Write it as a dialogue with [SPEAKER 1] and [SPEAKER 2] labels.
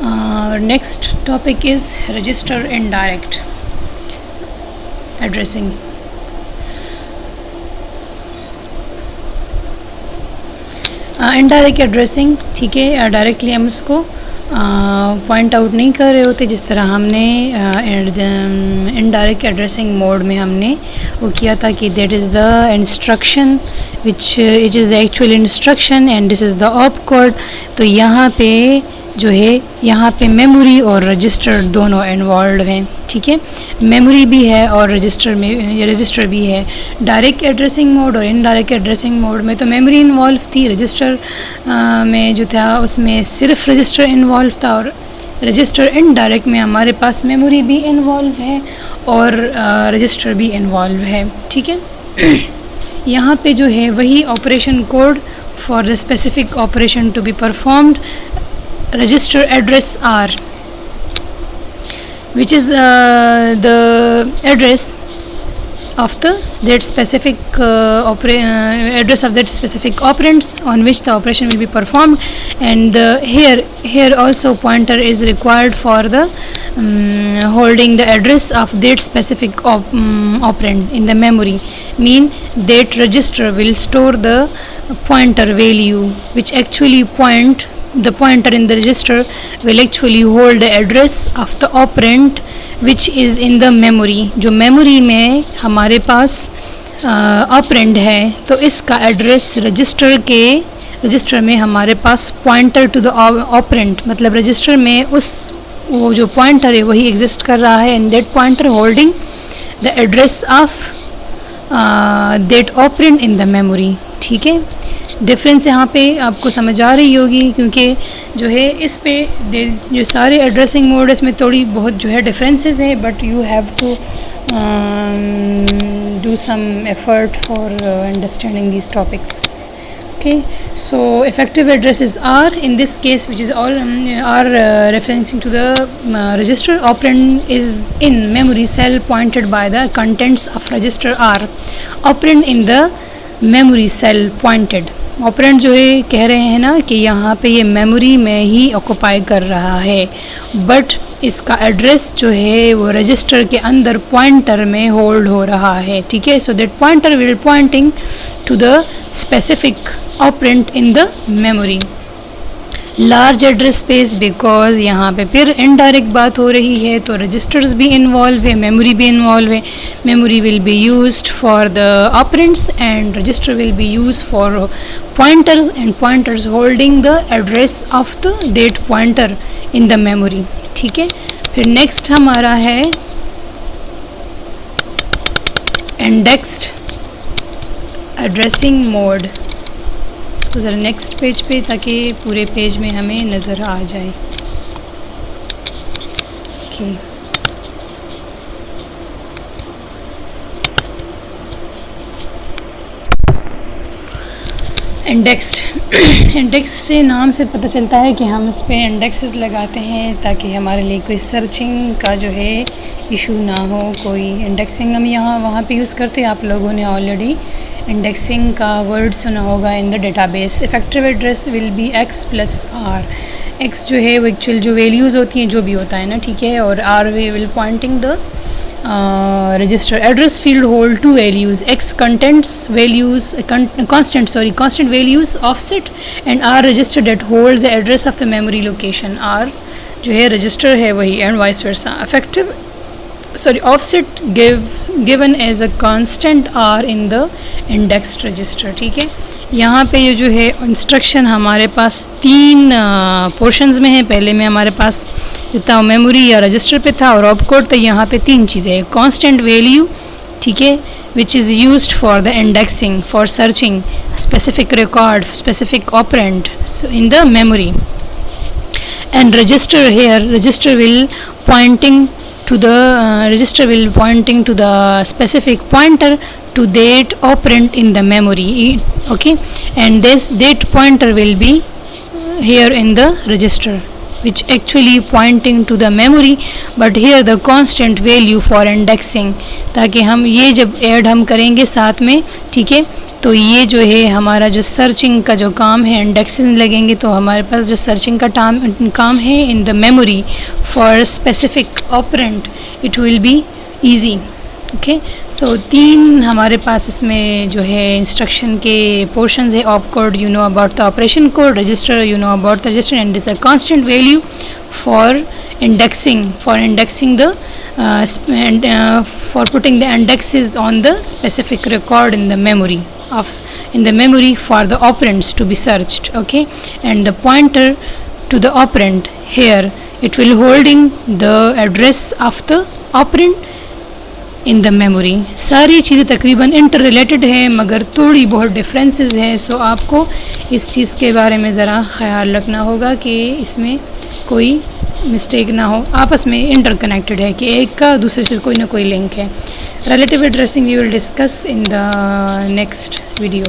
[SPEAKER 1] Next topic is register indirect addressing. Indirect addressing, ठीक है, directly हम उसको पॉइंट आउट नहीं कर रहे होते, जिस तरह हमने इनडायरेक्ट एड्रेसिंग मोड में हमने वो किया था कि that is the instruction which it is the actual instruction and this is the op code. तो यहाँ पे जो है, यहाँ पे मेमोरी और रजिस्टर दोनों इन्वॉल्व हैं, ठीक है, मेमोरी भी है और रजिस्टर में ये रजिस्टर भी है। डायरेक्ट एड्रेसिंग मोड और इनडायरेक्ट एड्रेसिंग मोड में तो मेमोरी इन्वॉल्व थी, रजिस्टर में जो था उसमें सिर्फ रजिस्टर इन्वॉल्व था, और रजिस्टर इनडायरेक्ट में हमारे पास मेमोरी भी इन्वॉल्व है और रजिस्टर भी इन्वॉल्व है, ठीक है। यहाँ पे जो है वही operation code for the specific operation to be performed, register address R, which is the address of the that specific address of that specific operands on which the operation will be performed, and here also pointer is required for the holding the address of that specific operand in the memory. Mean that register will store the pointer value which actually the pointer in the register will actually hold the address of the operand which is in the memory. जो memory में हमारे पास operand है, तो इसका address register में हमारे पास pointer to the operand, मतलब register में वो जो pointer है वही एग्जिस्ट कर रहा है, and that pointer holding the address of that operand in the memory, ठीक है। डिफरेंस यहाँ पे आपको समझ आ रही होगी, क्योंकि जो है इस पे जो सारे एड्रेसिंग मोड इसमें थोड़ी बहुत जो है डिफरेंसेस हैं, but you have to do some effort for understanding these topics. Okay, so effective address is R in this case which is all R referencing to the register operand is in memory cell pointed by the contents of register R, operand in the memory cell pointed. Operand जो है कह रहे हैं ना कि यहाँ पे ये मेमोरी में ही ऑक्यूपाई कर रहा है, बट इसका एड्रेस जो है वो रजिस्टर के अंदर पॉइंटर में होल्ड हो रहा है, ठीक है। So that pointer will pointing to the specific operand in the memory. Large address space, because यहाँ पे फिर इनडायरेक्ट बात हो रही है, तो रजिस्टर्स भी इन्वॉल्व है, मेमोरी भी इन्वॉल्व है। Memory will be used for the operands and register will be used for pointers, and pointers holding the address of the data pointer in the memory, ठीक है। फिर नेक्स्ट हमारा है indexed addressing mode. तो ज़रा next page पे, ताकि पूरे पेज में हमें नज़र आ जाए। ओके, इंडेक्स से नाम से पता चलता है कि हम इस पे इंडेक्सेस लगाते हैं ताकि हमारे लिए कोई सर्चिंग का जो है इशू ना हो। कोई इंडेक्सिंग हम यहाँ वहाँ पे यूज़ करते हैं, आप लोगों ने ऑलरेडी इंडेक्सिंग का वर्ड सुना होगा in the database. Effective address will be X plus R, X जो है वो एक्चुअल जो वैल्यूज़ होती हैं, जो भी होता है ना, ठीक है, और R way will pointing the register address field hold two values, x contents values constant values offset, and r register that holds the address of the memory location। r जो है register है वही, and vice versa। effective offset given as a constant r in the indexed register, ठीक है। यहाँ पे ये जो है इंस्ट्रक्शन हमारे पास तीन पोर्शंस में है। पहले में हमारे पास जितना मेमोरी या रजिस्टर पे था और ऑप कोड, तो यहाँ पे तीन चीज़ें हैं। कांस्टेंट वैल्यू, ठीक है, which is used for the indexing, for searching specific record, specific operand in the memory, and register here register will pointing to the specific pointer to that operand in the memory, okay, and that pointer will be here in the register which actually pointing to the memory, but here the constant value for indexing, ताकि हम ये जब add हम करेंगे साथ में, ठीक है, तो ये जो है हमारा जो सर्चिंग का जो काम है, इंडेक्सिंग लगेंगे तो हमारे पास जो सर्चिंग का काम है in the memory for specific operand it will be easy. Okay, so 3 हमारे पास इसमें जो है इंस्ट्रक्शन के पोर्शंस है। Op code, you know about the operation code, register, you know about the register, and is a constant value for indexing the for putting the indexes on the specific record in the memory for the operands to be searched. Okay, and the pointer to the operand, here it will holding the address of the operand in the memory. सारी चीज़ें तकरीबन inter related है मगर थोड़ी बहुत differences है। सो आपको इस चीज़ के बारे में ज़रा ख्याल रखना होगा कि इसमें कोई मिस्टेक ना हो, आपस में इंटरकनेक्टेड है कि एक का दूसरे से कोई ना कोई लिंक है। Relative addressing we will discuss in the next video.